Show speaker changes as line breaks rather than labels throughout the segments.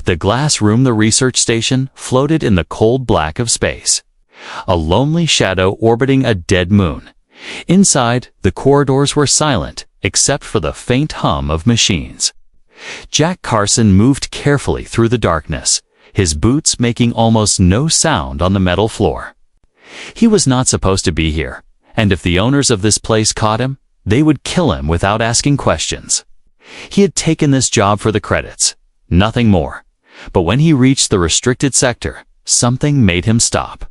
The glass room, the research station, floated in the cold black of space. A lonely shadow orbiting a dead moon. Inside, the corridors were silent, except for the faint hum of machines. Jack Carson moved carefully through the darkness, his boots making almost no sound on the metal floor. He was not supposed to be here, and if the owners of this place caught him, they would kill him without asking questions. He had taken this job for the credits, nothing more. But when he reached the restricted sector, something made him stop.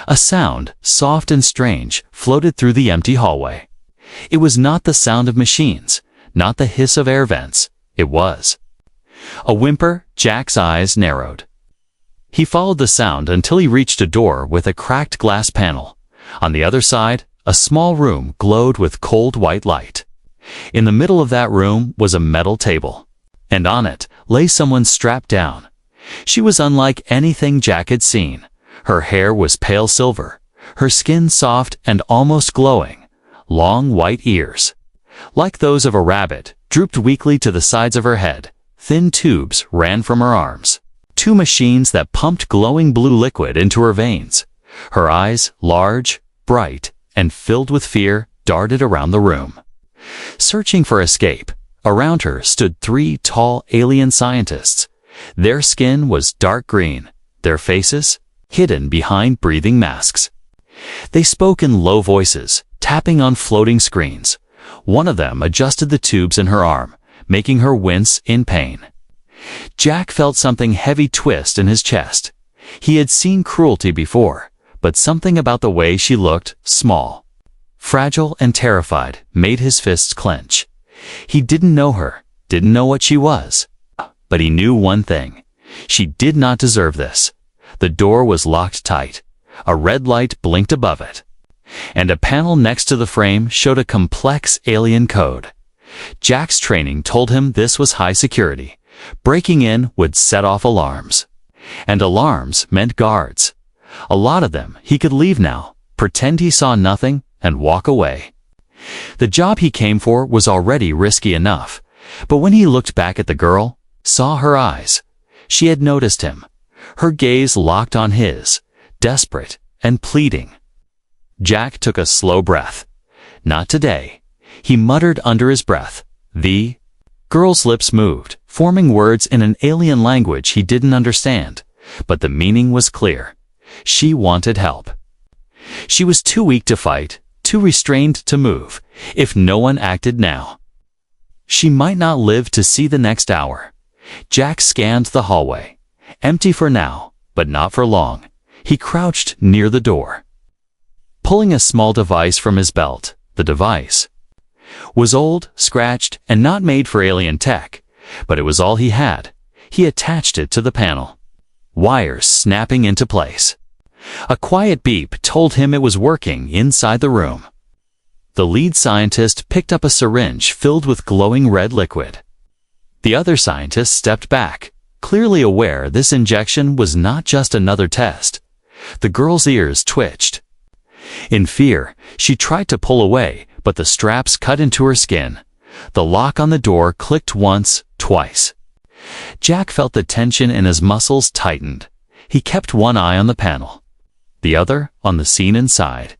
A sound, soft and strange, floated through the empty hallway. It was not the sound of machines, not the hiss of air vents. It was a whimper. Jack's eyes narrowed. He followed the sound until he reached a door with a cracked glass panel. On the other side, a small room glowed with cold white light. In the middle of that room was a metal table, and on it lay someone strapped down. She was unlike anything Jack had seen. Her hair was pale silver, her skin soft and almost glowing. Long white ears, like those of a rabbit, drooped weakly to the sides of her head. Thin tubes ran from her arms. Two machines that pumped glowing blue liquid into her veins. Her eyes, large, bright, and filled with fear, darted around the room. Searching for escape, around her stood three tall alien scientists. Their skin was dark green, their faces hidden behind breathing masks. They spoke in low voices, tapping on floating screens. One of them adjusted the tubes in her arm, making her wince in pain. Jack felt something heavy twist in his chest. He had seen cruelty before, but something about the way she looked, small, fragile and terrified, made his fists clench. He didn't know her, didn't know what she was. But he knew one thing. She did not deserve this. The door was locked tight. A red light blinked above it, and a panel next to the frame showed a complex alien code. Jack's training told him this was high security. Breaking in would set off alarms. And alarms meant guards. A lot of them. He could leave now, pretend he saw nothing, and walk away. The job he came for was already risky enough, but when he looked back at the girl, saw her eyes, she had noticed him. Her gaze locked on his, desperate and pleading. Jack took a slow breath. Not today. He muttered under his breath. The girl's lips moved, forming words in an alien language he didn't understand, but the meaning was clear. She wanted help. She was too weak to fight, too restrained to move, if no one acted now. She might not live to see the next hour. Jack scanned the hallway. Empty for now, but not for long. He crouched near the door, pulling a small device from his belt. The device was old, scratched, and not made for alien tech, but it was all he had. He attached it to the panel, wires snapping into place. A quiet beep told him it was working inside the room. The lead scientist picked up a syringe filled with glowing red liquid. The other scientist stepped back, clearly aware this injection was not just another test. The girl's ears twitched. In fear, she tried to pull away, but the straps cut into her skin. The lock on the door clicked once, twice. Jack felt the tension in his muscles tightened. He kept one eye on the panel, the other on the scene inside.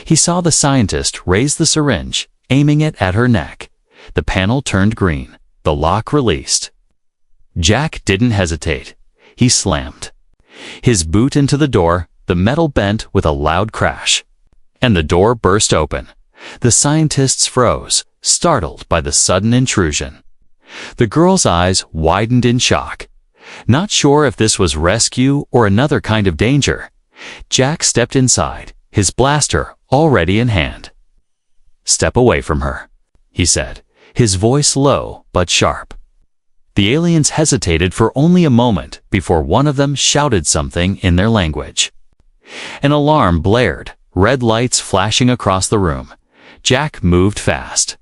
He saw the scientist raise the syringe, aiming it at her neck. The panel turned green. The lock released. Jack didn't hesitate. He slammed his boot into the door. The metal bent with a loud crash, and the door burst open. The scientists froze, startled by the sudden intrusion. The girl's eyes widened in shock. Not sure if this was rescue or another kind of danger, Jack stepped inside, his blaster already in hand. "Step away from her," he said, his voice low but sharp. The aliens hesitated for only a moment before one of them shouted something in their language. An alarm blared, red lights flashing across the room. Jack moved fast.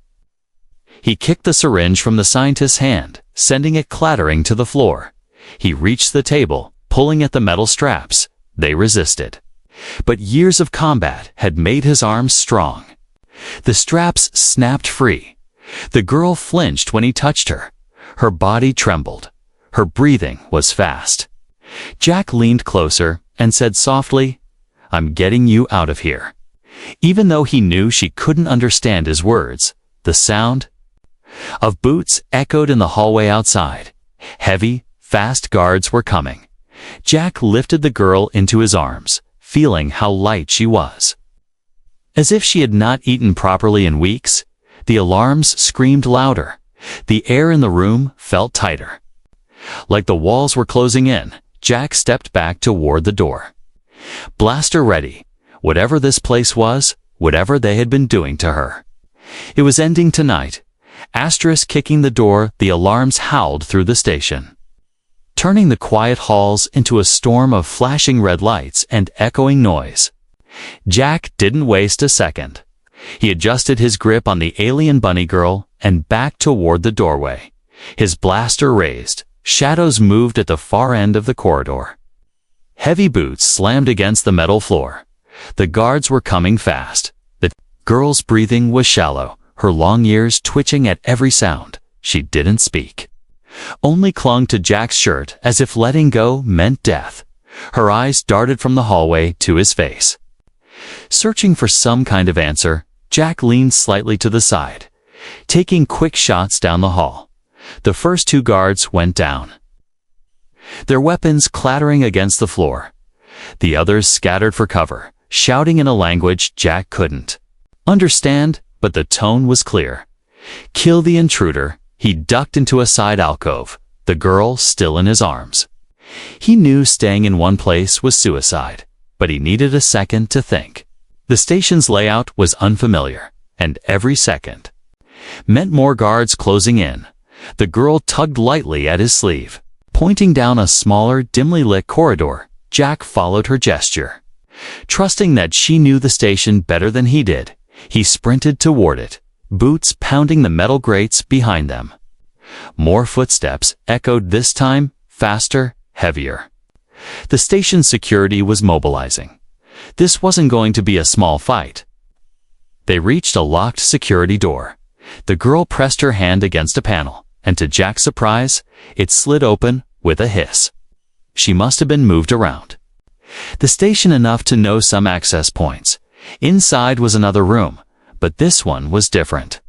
He kicked the syringe from the scientist's hand, sending it clattering to the floor. He reached the table, pulling at the metal straps. They resisted. But years of combat had made his arms strong. The straps snapped free. The girl flinched when he touched her. Her body trembled. Her breathing was fast. Jack leaned closer and said softly, "I'm getting you out of here." Even though he knew she couldn't understand his words, the sound of boots echoed in the hallway outside. Heavy, fast guards were coming. Jack lifted the girl into his arms, feeling how light she was. As if she had not eaten properly in weeks, the alarms screamed louder. The air in the room felt tighter. Like the walls were closing in, Jack stepped back toward the door. Blaster ready, whatever this place was, whatever they had been doing to her. It was ending tonight. Asterisk kicking the door, the alarms howled through the station, turning the quiet halls into a storm of flashing red lights and echoing noise. Jack didn't waste a second. He adjusted his grip on the alien bunny girl and backed toward the doorway. His blaster raised. Shadows moved at the far end of the corridor. Heavy boots slammed against the metal floor. The guards were coming fast. The girl's breathing was shallow, her long ears twitching at every sound. She didn't speak, only clung to Jack's shirt as if letting go meant death. Her eyes darted from the hallway to his face. Searching for some kind of answer, Jack leaned slightly to the side, taking quick shots down the hall. The first two guards went down, their weapons clattering against the floor. The others scattered for cover, shouting in a language Jack couldn't understand, but the tone was clear. Kill the intruder. He ducked into a side alcove, the girl still in his arms. He knew staying in one place was suicide, but he needed a second to think. The station's layout was unfamiliar, and every second meant more guards closing in. The girl tugged lightly at his sleeve. Pointing down a smaller, dimly lit corridor, Jack followed her gesture. Trusting that she knew the station better than he did, he sprinted toward it, boots pounding the metal grates behind them. More footsteps echoed, this time faster, heavier. The station's security was mobilizing. This wasn't going to be a small fight. They reached a locked security door. The girl pressed her hand against a panel, and to Jack's surprise, it slid open with a hiss. She must have been moved around the station enough to know some access points. Inside was another room, but this one was different.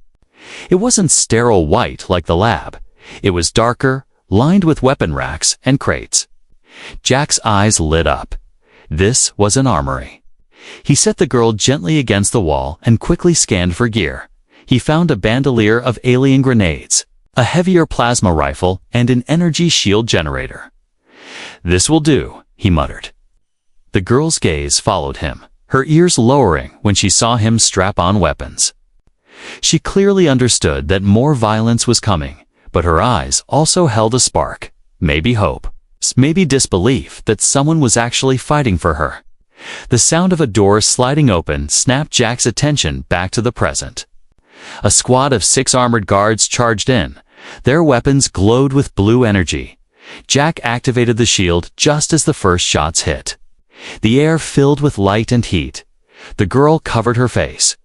It wasn't sterile white like the lab. It was darker, lined with weapon racks and crates. Jack's eyes lit up. This was an armory. He set the girl gently against the wall and quickly scanned for gear. He found a bandolier of alien grenades, a heavier plasma rifle, and an energy shield generator. "This will do," he muttered. The girl's gaze followed him, her ears lowering when she saw him strap on weapons. She clearly understood that more violence was coming, but her eyes also held a spark, maybe hope, maybe disbelief that someone was actually fighting for her. The sound of a door sliding open snapped Jack's attention back to the present. A squad of 6 armored guards charged in. Their weapons glowed with blue energy. Jack activated the shield just as the first shots hit. The air filled with light and heat. The girl covered her face.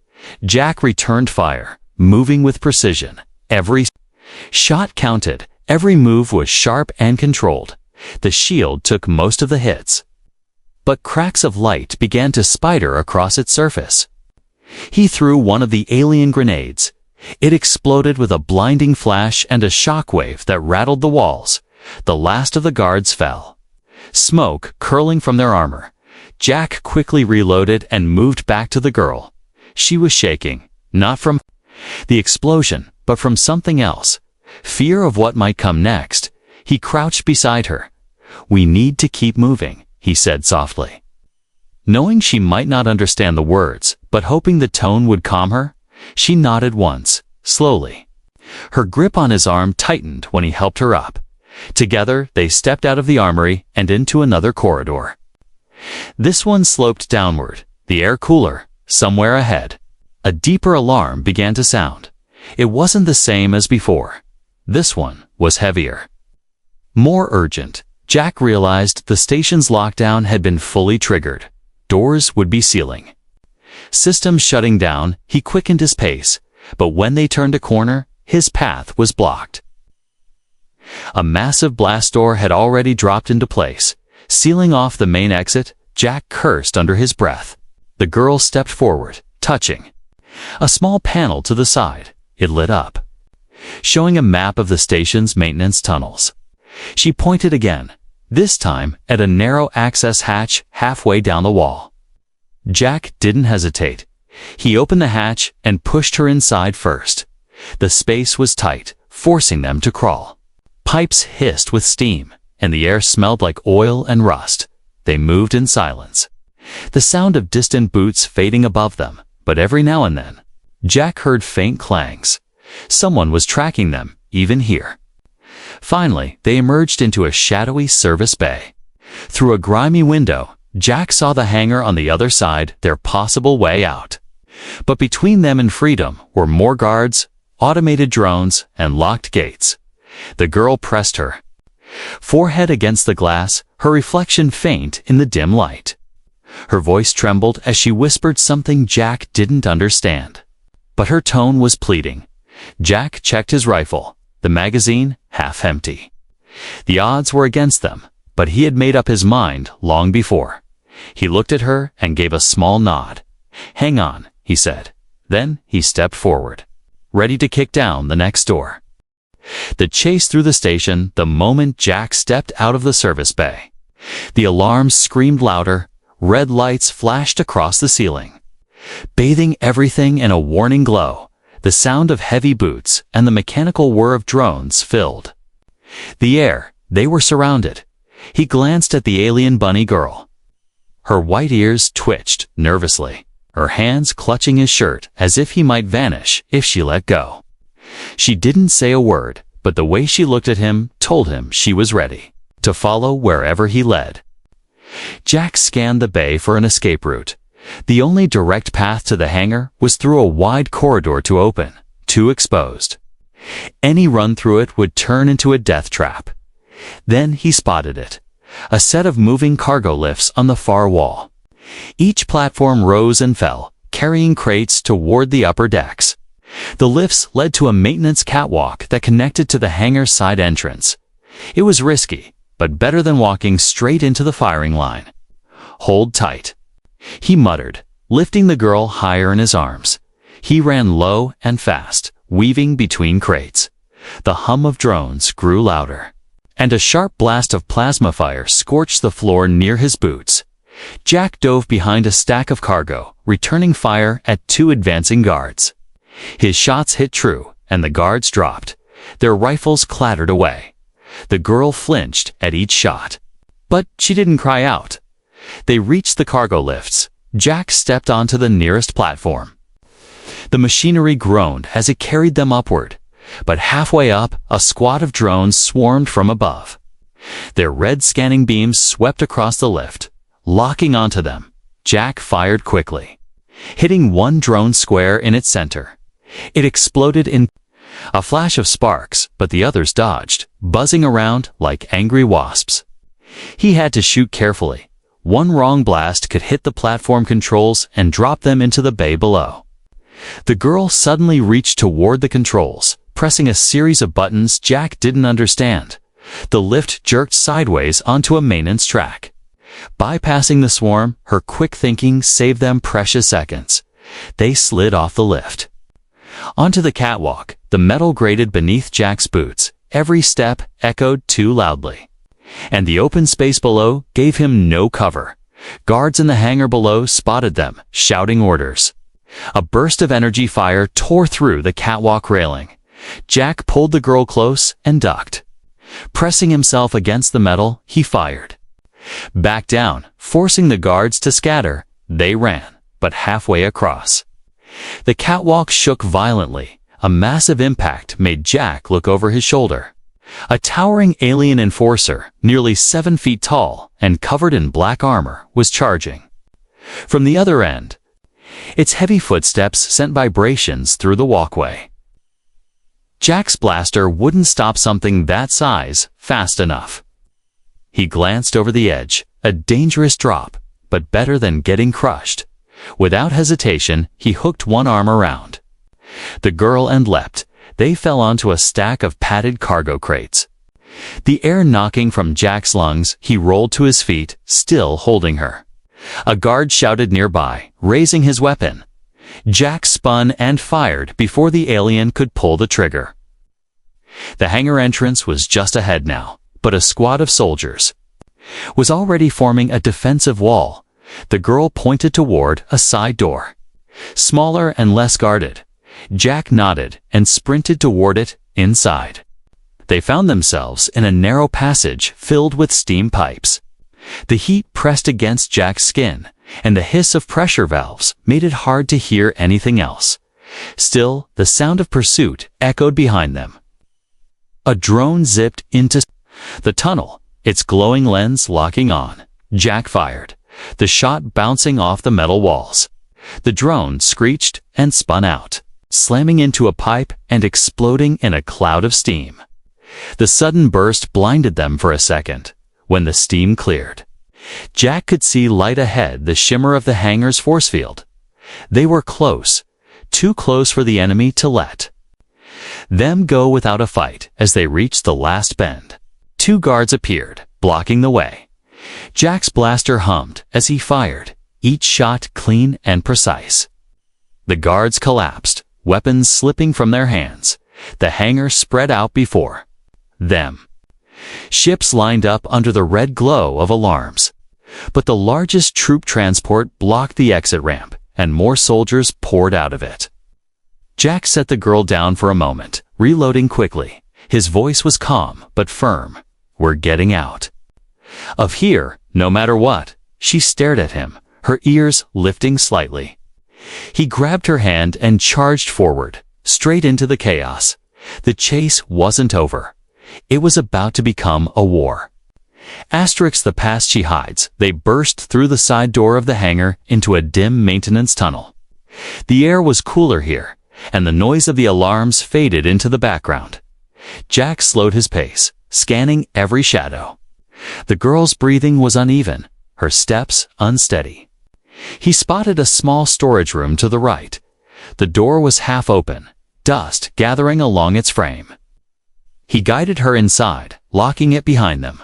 Jack returned fire, moving with precision. Every shot counted. Every move was sharp and controlled. The shield took most of the hits, but cracks of light began to spider across its surface. He threw one of the alien grenades. It exploded with a blinding flash and a shockwave that rattled the walls. The last of the guards fell, smoke curling from their armor. Jack quickly reloaded and moved back to the girl. She was shaking, not from the explosion, but from something else. Fear of what might come next. He crouched beside her. "We need to keep moving," he said softly. Knowing she might not understand the words, but hoping the tone would calm her, she nodded once, slowly. Her grip on his arm tightened when he helped her up. Together, they stepped out of the armory and into another corridor. This one sloped downward, the air cooler, somewhere ahead. A deeper alarm began to sound. It wasn't the same as before. This one was heavier, more urgent. Jack realized the station's lockdown had been fully triggered. Doors would be sealing, systems shutting down. He quickened his pace, but when they turned a corner, his path was blocked. A massive blast door had already dropped into place. Sealing off the main exit, Jack cursed under his breath. The girl stepped forward, touching a small panel to the side. It lit up, showing a map of the station's maintenance tunnels. She pointed again, this time at a narrow access hatch halfway down the wall. Jack didn't hesitate. He opened the hatch and pushed her inside first. The space was tight, forcing them to crawl. Pipes hissed with steam, and the air smelled like oil and rust. They moved in silence, the sound of distant boots fading above them, but every now and then, Jack heard faint clangs. Someone was tracking them, even here. Finally, they emerged into a shadowy service bay. Through a grimy window, Jack saw the hangar on the other side, their possible way out. But between them and freedom were more guards, automated drones, and locked gates. The girl pressed her forehead against the glass, her reflection faint in the dim light. Her voice trembled as she whispered something Jack didn't understand. But her tone was pleading. Jack checked his rifle, the magazine half empty. The odds were against them, but he had made up his mind long before. He looked at her and gave a small nod. "Hang on," he said. Then he stepped forward, ready to kick down the next door. The chase through the station the moment Jack stepped out of the service bay. The alarms screamed louder, red lights flashed across the ceiling, bathing everything in a warning glow. The sound of heavy boots and the mechanical whir of drones filled the air. They were surrounded. He glanced at the alien bunny girl. Her white ears twitched nervously, her hands clutching his shirt as if he might vanish if she let go. She didn't say a word, but the way she looked at him told him she was ready to follow wherever he led. Jack scanned the bay for an escape route. The only direct path to the hangar was through a wide corridor to open, too exposed. Any run through it would turn into a death trap. Then he spotted it, a set of moving cargo lifts on the far wall. Each platform rose and fell, carrying crates toward the upper decks. The lifts led to a maintenance catwalk that connected to the hangar's side entrance. It was risky, but better than walking straight into the firing line. "Hold tight," he muttered, lifting the girl higher in his arms. He ran low and fast, weaving between crates. The hum of drones grew louder, and a sharp blast of plasma fire scorched the floor near his boots. Jack dove behind a stack of cargo, returning fire at two advancing guards. His shots hit true, and the guards dropped. Their rifles clattered away. The girl flinched at each shot, but she didn't cry out. They reached the cargo lifts. Jack stepped onto the nearest platform. The machinery groaned as it carried them upward, but halfway up, a squad of drones swarmed from above. Their red scanning beams swept across the lift, locking onto them. Jack fired quickly, hitting one drone square in its center. It exploded in a flash of sparks, but the others dodged, buzzing around like angry wasps. He had to shoot carefully. One wrong blast could hit the platform controls and drop them into the bay below. The girl suddenly reached toward the controls, pressing a series of buttons Jack didn't understand. The lift jerked sideways onto a maintenance track. Bypassing the swarm, her quick thinking saved them precious seconds. They slid off the lift onto the catwalk. The metal grated beneath Jack's boots. Every step echoed too loudly, and the open space below gave him no cover. Guards in the hangar below spotted them, shouting orders. A burst of energy fire tore through the catwalk railing. Jack pulled the girl close and ducked. Pressing himself against the metal, he fired. Back down, forcing the guards to scatter. They ran, but halfway across, the catwalk shook violently. A massive impact made Jack look over his shoulder. A towering alien enforcer, nearly 7 feet tall and covered in black armor, was charging. From the other end, its heavy footsteps sent vibrations through the walkway. Jack's blaster wouldn't stop something that size fast enough. He glanced over the edge, a dangerous drop, but better than getting crushed. Without hesitation, he hooked one arm around the girl and leapt. They fell onto a stack of padded cargo crates. The air knocking from Jack's lungs, he rolled to his feet, still holding her. A guard shouted nearby, raising his weapon. Jack spun and fired before the alien could pull the trigger. The hangar entrance was just ahead now, but a squad of soldiers was already forming a defensive wall. The girl pointed toward a side door, smaller and less guarded. Jack nodded and sprinted toward it. Inside, they found themselves in a narrow passage filled with steam pipes. The heat pressed against Jack's skin, and the hiss of pressure valves made it hard to hear anything else. Still, the sound of pursuit echoed behind them. A drone zipped into the tunnel, its glowing lens locking on. Jack fired, the shot bouncing off the metal walls. The drone screeched and spun out, slamming into a pipe and exploding in a cloud of steam. The sudden burst blinded them for a second. When the steam cleared, Jack could see light ahead, the shimmer of the hangar's force field. They were close, too close for the enemy to let them go without a fight. As they reached the last bend, 2 guards appeared, blocking the way. Jack's blaster hummed as he fired, each shot clean and precise. The guards collapsed, weapons slipping from their hands. The hangar spread out before them. Ships lined up under the red glow of alarms. But the largest troop transport blocked the exit ramp, and more soldiers poured out of it. Jack set the girl down for a moment, reloading quickly. His voice was calm but firm. "We're getting out of here, no matter what." She stared at him, her ears lifting slightly. He grabbed her hand and charged forward, straight into the chaos. The chase wasn't over. It was about to become a war. The past she hides. They burst through the side door of the hangar into a dim maintenance tunnel. The air was cooler here, and the noise of the alarms faded into the background. Jack slowed his pace, scanning every shadow. The girl's breathing was uneven, her steps unsteady. He spotted a small storage room to the right. The door was half open, dust gathering along its frame. He guided her inside, locking it behind them.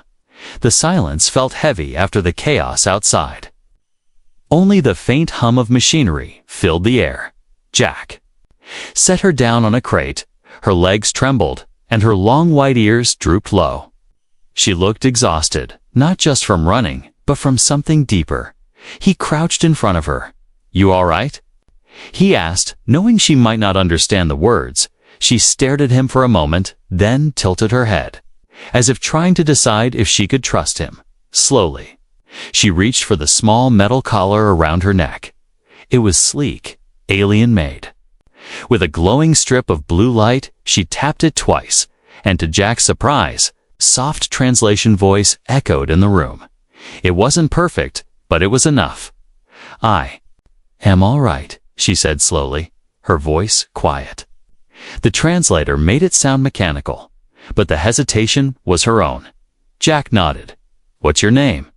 The silence felt heavy after the chaos outside. Only the faint hum of machinery filled the air. Jack set her down on a crate. Her legs trembled, and her long white ears drooped low. She looked exhausted, not just from running, but from something deeper. He crouched in front of her. "You all right?" he asked, knowing she might not understand the words. She stared at him for a moment, then tilted her head, as if trying to decide if she could trust him. Slowly, she reached for the small metal collar around her neck. It was sleek, alien-made. With a glowing strip of blue light, she tapped it twice, and to Jack's surprise, soft translation voice echoed in the room. It wasn't perfect, but it was enough. "I am all right," she said slowly, her voice quiet. The translator made it sound mechanical, but the hesitation was her own. Jack nodded. "What's your name?"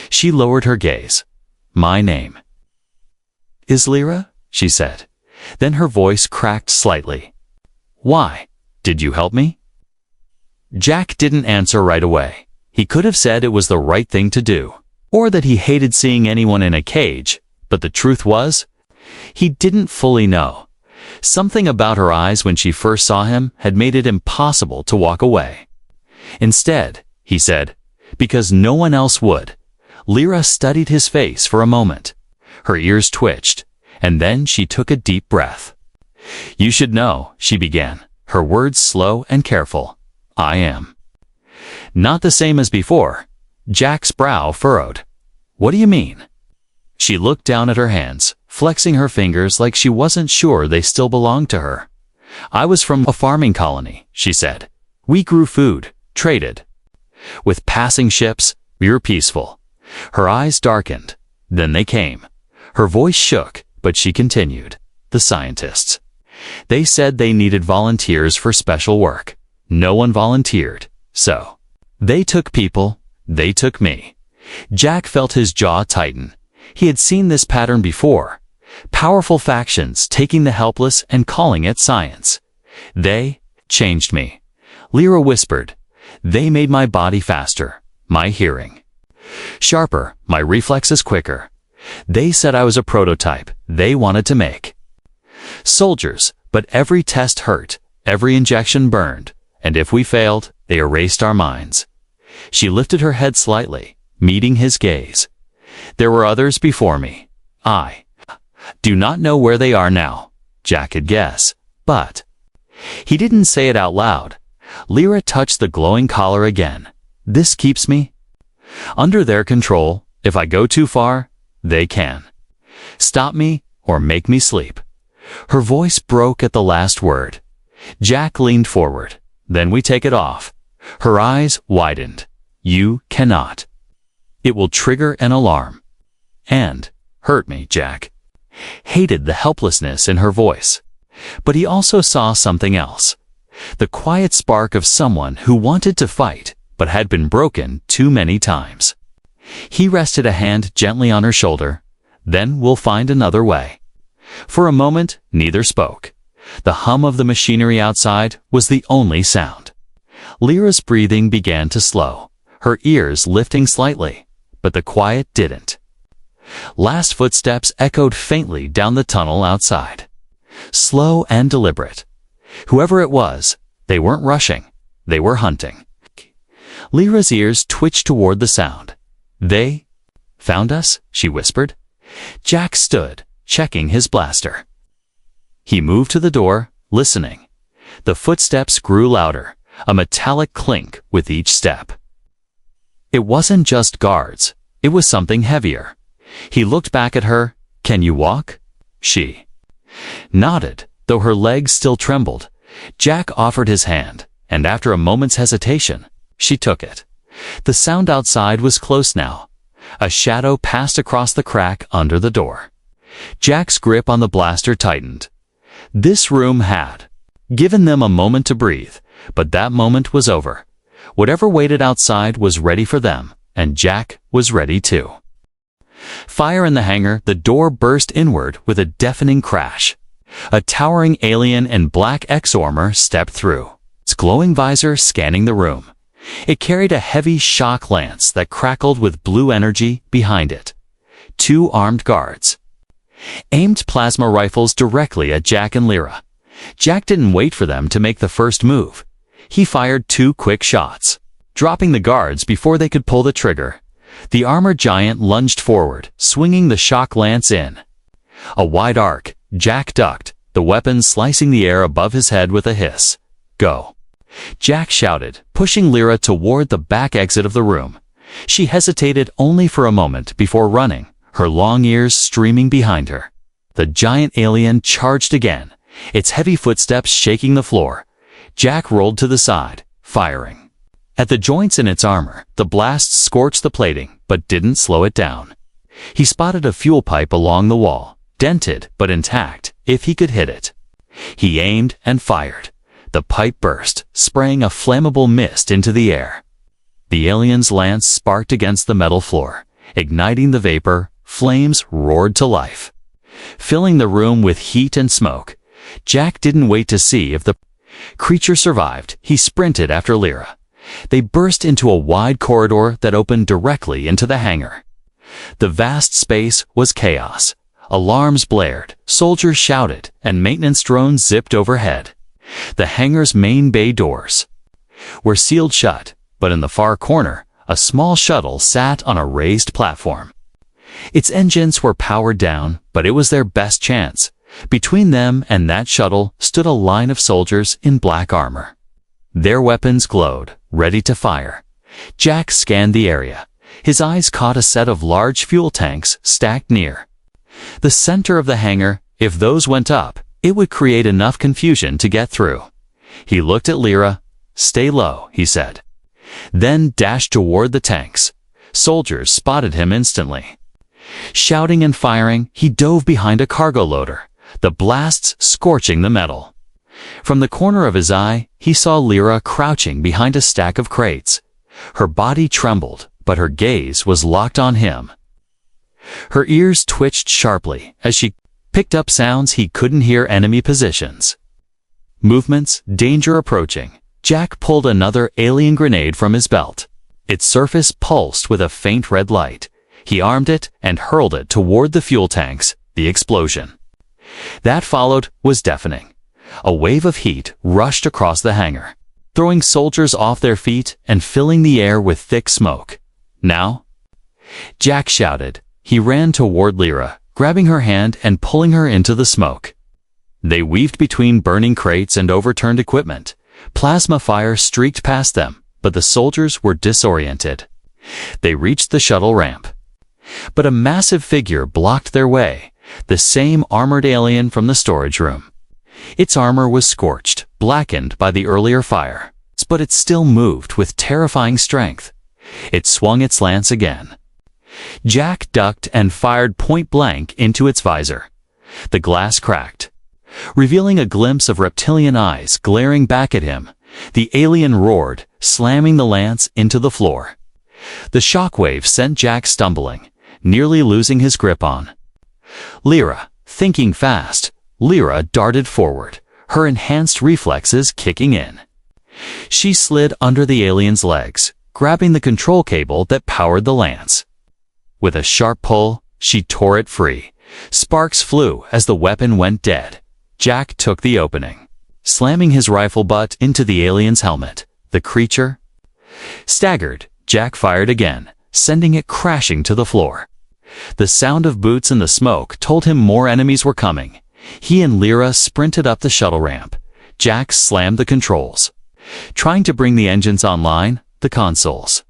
She lowered her gaze. "My name is Lyra," she said. Then her voice cracked slightly. "Why? Did you help me?" Jack didn't answer right away. He could have said it was the right thing to do, or that he hated seeing anyone in a cage, but the truth was, he didn't fully know. Something about her eyes when she first saw him had made it impossible to walk away. Instead, he said, because no one else would. Lyra studied his face for a moment. Her ears twitched, and then she took a deep breath. "You should know," she began, her words slow and careful. "I am not the same as before." Jack's brow furrowed. "What do you mean?" She looked down at her hands, flexing her fingers like she wasn't sure they still belonged to her. "I was from a farming colony," she said. "We grew food, traded with passing ships. We were peaceful." Her eyes darkened. Then they came. Her voice shook, but she continued. "The scientists. They said they needed volunteers for special work. No one volunteered, so they took people. They took me." Jack felt his jaw tighten. He had seen this pattern before. Powerful factions taking the helpless and calling it science. "They changed me," Lyra whispered. They made my body faster, my hearing sharper, my reflexes quicker. They said I was a prototype they wanted to make. Soldiers, but every test hurt, every injection burned, and if we failed, they erased our minds. She lifted her head slightly, meeting his gaze. There were others before me. I do not know where they are now, Jack could guess, but he didn't say it out loud. Lyra touched the glowing collar again. This keeps me under their control. If I go too far, they can stop me or make me sleep. Her voice broke at the last word. Jack leaned forward. Then we take it off. Her eyes widened. You cannot. It will trigger an alarm. And hurt me, Jack hated the helplessness in her voice. But he also saw something else. The quiet spark of someone who wanted to fight, but had been broken too many times. He rested a hand gently on her shoulder. Then we'll find another way. For a moment, neither spoke. The hum of the machinery outside was the only sound. Lyra's breathing began to slow, her ears lifting slightly, but the quiet didn't. Last footsteps echoed faintly down the tunnel outside. Slow and deliberate. Whoever it was, they weren't rushing, they were hunting. Lyra's ears twitched toward the sound. They found us, she whispered. Jack stood, checking his blaster. He moved to the door, listening. The footsteps grew louder, a metallic clink with each step. It wasn't just guards, it was something heavier. He looked back at her. Can you walk? She nodded, though her legs still trembled. Jack offered his hand, and after a moment's hesitation, she took it. The sound outside was close now. A shadow passed across the crack under the door. Jack's grip on the blaster tightened. This room had given them a moment to breathe, but that moment was over. Whatever waited outside was ready for them, and Jack was ready too. Fire in the hangar, the door burst inward with a deafening crash. A towering alien in black X-armor stepped through, its glowing visor scanning the room. It carried a heavy shock lance that crackled with blue energy behind it. 2 armed guards aimed plasma rifles directly at Jack and Lyra. Jack didn't wait for them to make the first move. He fired 2 quick shots, dropping the guards before they could pull the trigger. The armored giant lunged forward, swinging the shock lance in a wide arc. Jack ducked, the weapon slicing the air above his head with a hiss. Go! Jack shouted, pushing Lyra toward the back exit of the room. She hesitated only for a moment before running, her long ears streaming behind her. The giant alien charged again, its heavy footsteps shaking the floor. Jack rolled to the side, firing. At the joints in its armor, the blast scorched the plating, but didn't slow it down. He spotted a fuel pipe along the wall, dented but intact, if he could hit it. He aimed and fired. The pipe burst, spraying a flammable mist into the air. The alien's lance sparked against the metal floor, igniting the vapor. Flames roared to life, filling the room with heat and smoke. Jack didn't wait to see if the creature survived. He sprinted after Lyra. They burst into a wide corridor that opened directly into the hangar. The vast space was chaos. Alarms blared, soldiers shouted, and maintenance drones zipped overhead. The hangar's main bay doors were sealed shut, but in the far corner, a small shuttle sat on a raised platform. Its engines were powered down, but it was their best chance. Between them and that shuttle stood a line of soldiers in black armor. Their weapons glowed, ready to fire. Jack scanned the area. His eyes caught a set of large fuel tanks stacked near the center of the hangar. If those went up, it would create enough confusion to get through. He looked at Lyra. Stay low, he said. Then dashed toward the tanks. Soldiers spotted him instantly. Shouting and firing, he dove behind a cargo loader, the blasts scorching the metal. From the corner of his eye, he saw Lyra crouching behind a stack of crates. Her body trembled, but her gaze was locked on him. Her ears twitched sharply as she picked up sounds he couldn't hear. Enemy positions, movements, danger approaching. Jack pulled another alien grenade from his belt. Its surface pulsed with a faint red light. He armed it and hurled it toward the fuel tanks. The explosion that followed was deafening. A wave of heat rushed across the hangar, throwing soldiers off their feet and filling the air with thick smoke. "Now?" Jack shouted. He ran toward Lyra, grabbing her hand and pulling her into the smoke. They weaved between burning crates and overturned equipment. Plasma fire streaked past them, but the soldiers were disoriented. They reached the shuttle ramp. But a massive figure blocked their way, the same armored alien from the storage room. Its armor was scorched, blackened by the earlier fire, but it still moved with terrifying strength. It swung its lance again. Jack ducked and fired point blank into its visor. The glass cracked, revealing a glimpse of reptilian eyes glaring back at him. The alien roared, slamming the lance into the floor. The shockwave sent Jack stumbling, nearly losing his grip on Lyra. Thinking fast, Lyra darted forward, her enhanced reflexes kicking in. She slid under the alien's legs, grabbing the control cable that powered the lance. With a sharp pull, she tore it free. Sparks flew as the weapon went dead. Jack took the opening, slamming his rifle butt into the alien's helmet. The creature staggered. Jack fired again, sending it crashing to the floor. The sound of boots in the smoke told him more enemies were coming. He and Lyra sprinted up the shuttle ramp. Jack slammed the controls, trying to bring the engines online, the consoles.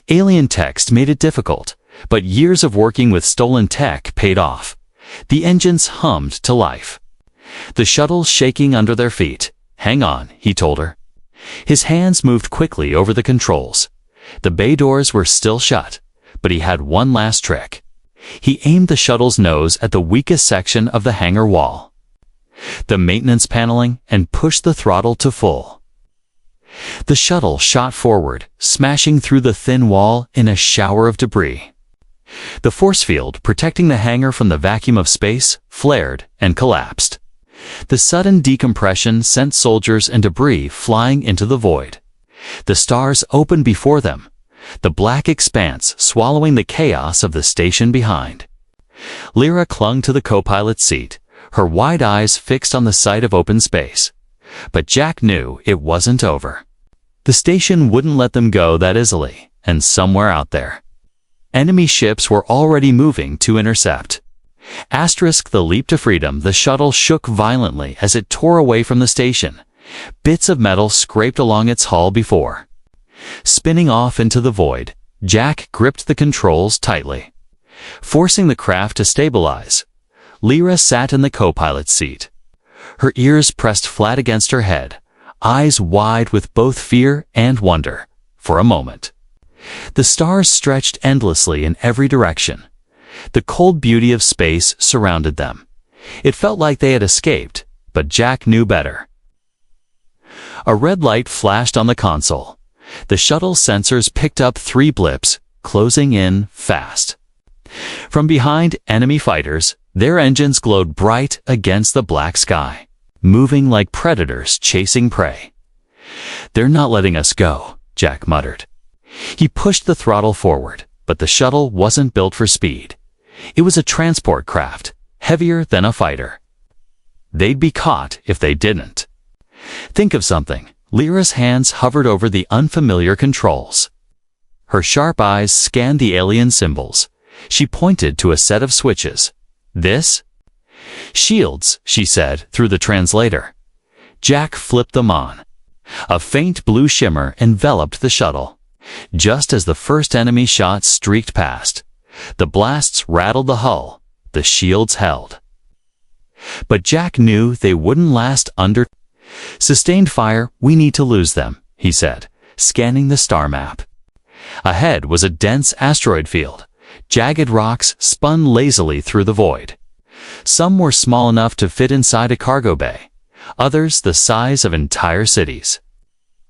Alien text made it difficult, but years of working with stolen tech paid off. The engines hummed to life, the shuttle shaking under their feet. "Hang on," he told her. His hands moved quickly over the controls. The bay doors were still shut, but he had one last trick. He aimed the shuttle's nose at the weakest section of the hangar wall, the maintenance paneling, and pushed the throttle to full. The shuttle shot forward, smashing through the thin wall in a shower of debris. The force field protecting the hangar from the vacuum of space flared and collapsed. The sudden decompression sent soldiers and debris flying into the void. The stars opened before them, the black expanse swallowing the chaos of the station behind. Lyra clung to the co-pilot's seat, her wide eyes fixed on the sight of open space. But Jack knew it wasn't over. The station wouldn't let them go that easily, and somewhere out there, enemy ships were already moving to intercept. The leap to freedom. The shuttle shook violently as it tore away from the station. Bits of metal scraped along its hull before spinning off into the void. Jack gripped the controls tightly, forcing the craft to stabilize. Lyra sat in the co-pilot's seat, her ears pressed flat against her head, eyes wide with both fear and wonder. For a moment, the stars stretched endlessly in every direction. The cold beauty of space surrounded them. It felt like they had escaped, but Jack knew better. A red light flashed on the console. The shuttle's sensors picked up 3 blips, closing in fast. From behind, enemy fighters, their engines glowed bright against the black sky, moving like predators chasing prey. "They're not letting us go," Jack muttered. He pushed the throttle forward, but the shuttle wasn't built for speed. It was a transport craft, heavier than a fighter. They'd be caught if they didn't. "Think of something." Lyra's hands hovered over the unfamiliar controls. Her sharp eyes scanned the alien symbols. She pointed to a set of switches. "This?" "Shields," she said through the translator. Jack flipped them on. A faint blue shimmer enveloped the shuttle. Just as the first enemy shot streaked past, the blasts rattled the hull. The shields held. But Jack knew they wouldn't last under sustained fire. "We need to lose them," he said, scanning the star map. Ahead was a dense asteroid field. Jagged rocks spun lazily through the void. Some were small enough to fit inside a cargo bay, others the size of entire cities.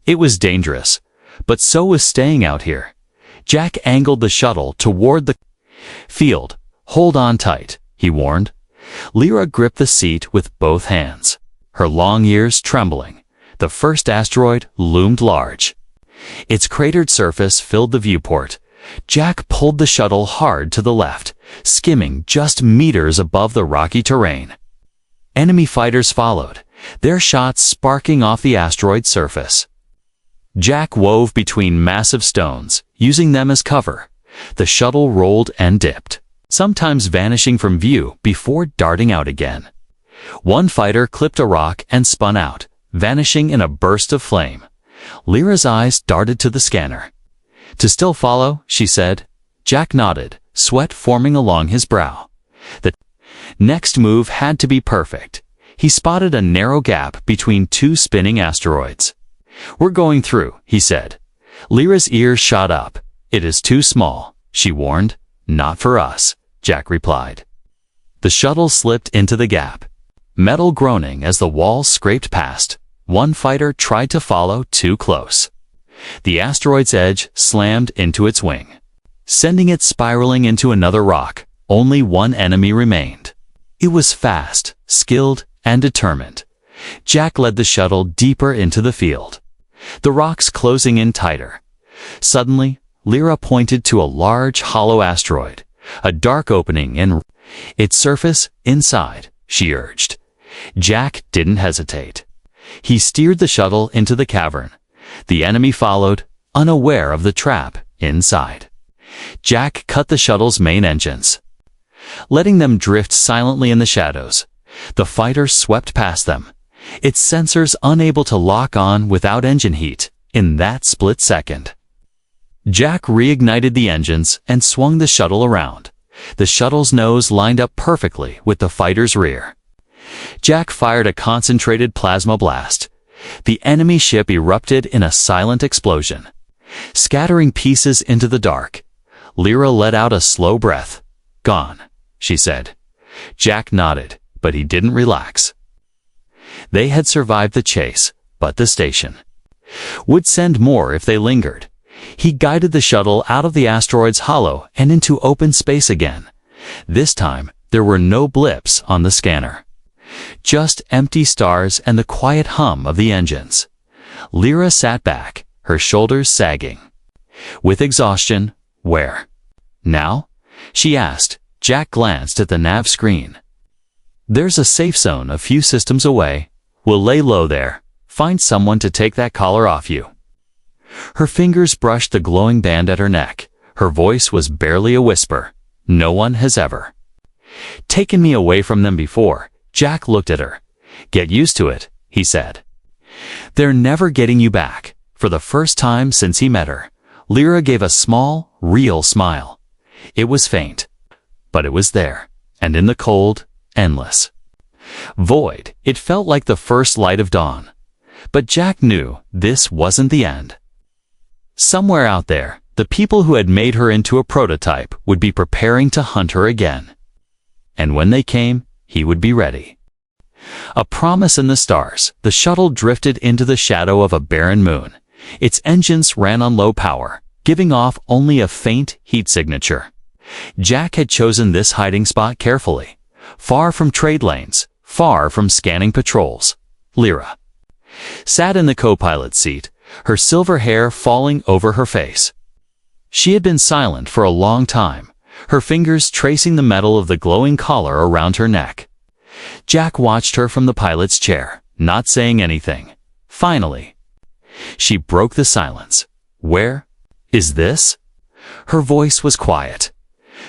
It was dangerous, but so was staying out here. Jack angled the shuttle toward the field. "Hold on tight," he warned. Lyra gripped the seat with both hands, her long ears trembling. the first asteroid loomed large. Its cratered surface filled the viewport. Jack pulled the shuttle hard to the left, skimming just meters above the rocky terrain. Enemy fighters followed, their shots sparking off the asteroid's surface. Jack wove between massive stones, using them as cover. The shuttle rolled and dipped, sometimes vanishing from view before darting out again. One fighter clipped a rock and spun out, vanishing in a burst of flame. Lyra's eyes darted to the scanner. "To still follow," she said. Jack nodded, sweat forming along his brow. The next move had to be perfect. He spotted a narrow gap between two spinning asteroids. "We're going through," he said. Lyra's ears shot up. "It is too small," she warned. "Not for us," Jack replied. The shuttle slipped into the gap, metal groaning as the walls scraped past. One fighter tried to follow too close. The asteroid's edge slammed into its wing, sending it spiraling into another rock. Only one enemy remained. It was fast, skilled, and determined. Jack led the shuttle deeper into the field, the rocks closing in tighter. Suddenly, Lyra pointed to a large hollow asteroid, a dark opening in its surface. "Inside," she urged. Jack didn't hesitate. He steered the shuttle into the cavern. The enemy followed, unaware of the trap inside. Jack cut the shuttle's main engines, letting them drift silently in the shadows. The fighter swept past them, its sensors unable to lock on without engine heat in that split second. Jack reignited the engines and swung the shuttle around. The shuttle's nose lined up perfectly with the fighter's rear. Jack fired a concentrated plasma blast. The enemy ship erupted in a silent explosion, scattering pieces into the dark. Lyra let out a slow breath. "Gone," she said. Jack nodded, but he didn't relax. They had survived the chase, but the station would send more if they lingered. He guided the shuttle out of the asteroid's hollow and into open space again. This time, there were no blips on the scanner, just empty stars and the quiet hum of the engines. Lyra sat back, her shoulders sagging with exhaustion. "Where now?" she asked. Jack glanced at the nav screen. "There's a safe zone a few systems away. We'll lay low there. Find someone to take that collar off you." Her fingers brushed the glowing band at her neck. Her voice was barely a whisper. "No one has ever taken me away from them before." Jack looked at her. "Get used to it," he said. "They're never getting you back." For the first time since he met her, Lyra gave a small, real smile. It was faint, but it was there, and in the cold, endless void, it felt like the first light of dawn. But Jack knew this wasn't the end. Somewhere out there, the people who had made her into a prototype would be preparing to hunt her again. And when they came, he would be ready. A promise in the stars, the shuttle drifted into the shadow of a barren moon. Its engines ran on low power, giving off only a faint heat signature. Jack had chosen this hiding spot carefully, far from trade lanes, far from scanning patrols. Lyra sat in the co-pilot seat, her silver hair falling over her face. She had been silent for a long time, her fingers tracing the metal of the glowing collar around her neck. Jack watched her from the pilot's chair, not saying anything. Finally, she broke the silence. "Where is this?" Her voice was quiet.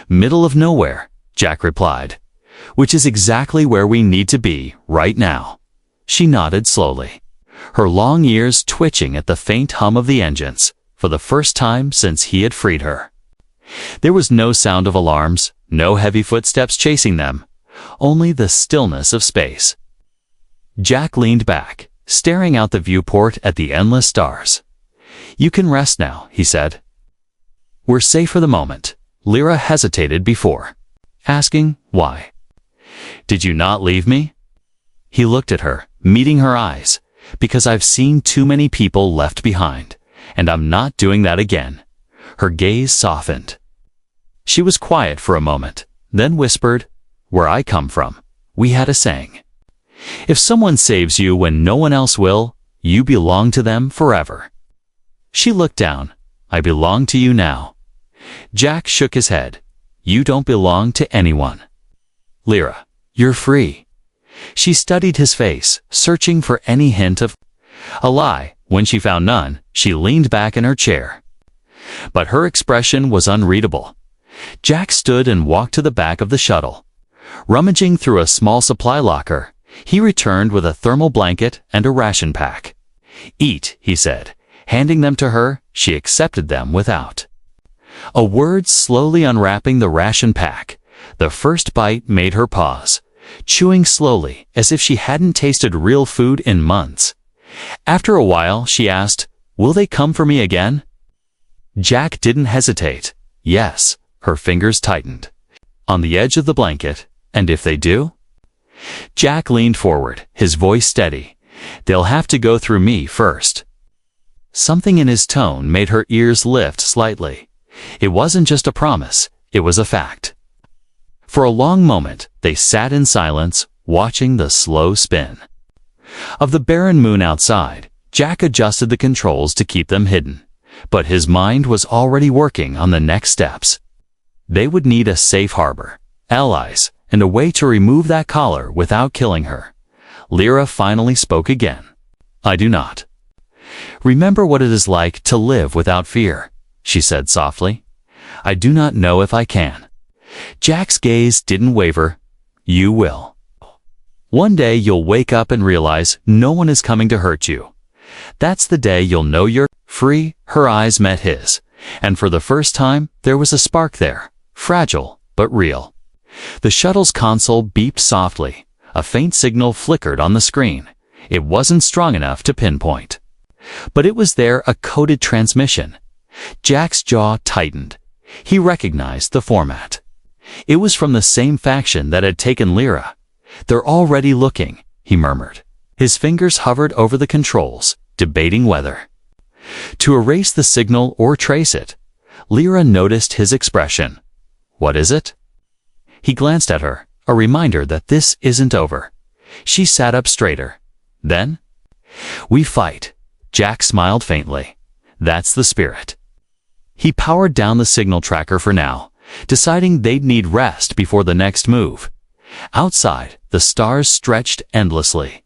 "Middle of nowhere," Jack replied. "Which is exactly where we need to be right now." She nodded slowly, her long ears twitching at the faint hum of the engines, for the first time since he had freed her. There was no sound of alarms, no heavy footsteps chasing them, only the stillness of space. Jack leaned back, staring out the viewport at the endless stars. "You can rest now," he said. "We're safe for the moment." Lyra hesitated before asking, "Why? Did you not leave me?" He looked at her, meeting her eyes. "Because I've seen too many people left behind, and I'm not doing that again." Her gaze softened. She was quiet for a moment, then whispered, "Where I come from, we had a saying. If someone saves you when no one else will, You belong to them forever. She looked down. I belong to you now. Jack shook his head. You don't belong to anyone. Lyra, you're free. She studied his face, searching for any hint of a lie. When she found none, she leaned back in her chair. But her expression was unreadable. Jack stood and walked to the back of the shuttle. Rummaging through a small supply locker, he returned with a thermal blanket and a ration pack. Eat, he said. Handing them to her, she accepted them without a word. Slowly unwrapping the ration pack, the first bite made her pause, chewing slowly as if she hadn't tasted real food in months. After a while, she asked, "Will they come for me again?" Jack didn't hesitate. Yes, her fingers tightened on the edge of the blanket. And if they do? Jack leaned forward, his voice steady. They'll have to go through me first. Something in his tone made her ears lift slightly. It wasn't just a promise, it was a fact. For a long moment, they sat in silence, watching the slow spin of the barren moon outside. Jack adjusted the controls to keep them hidden, but his mind was already working on the next steps. They would need a safe harbor, allies, and a way to remove that collar without killing her. Lyra finally spoke again. I do not remember what it is like to live without fear, she said softly. I do not know if I can. Jack's gaze didn't waver. You will. One day you'll wake up and realize no one is coming to hurt you. That's the day you'll know you're free. Her eyes met his, and for the first time there was a spark there, fragile but real. The shuttle's console beeped softly. A faint signal flickered on the screen. It wasn't strong enough to pinpoint, but it was there, a coded transmission. Jack's jaw tightened. He recognized the format. It was from the same faction that had taken Lyra. They're already looking, he murmured. His fingers hovered over the controls, debating whether to erase the signal or trace it. Lyra noticed his expression. What is it? He glanced at her, a reminder that this isn't over. She sat up straighter. Then? We fight. Jack smiled faintly. That's the spirit. He powered down the signal tracker for now, deciding they'd need rest before the next move. Outside, the stars stretched endlessly.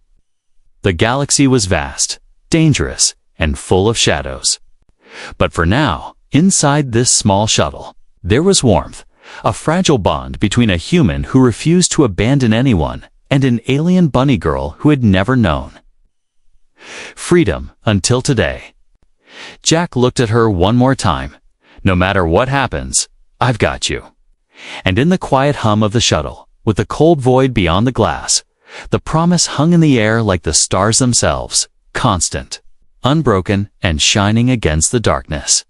The galaxy was vast, dangerous, and full of shadows. But for now, inside this small shuttle, there was warmth, a fragile bond between a human who refused to abandon anyone and an alien bunny girl who had never known freedom until today. Jack looked at her one more time. No matter what happens, I've got you. And in the quiet hum of the shuttle, with the cold void beyond the glass, the promise hung in the air like the stars themselves, constant, unbroken, and shining against the darkness.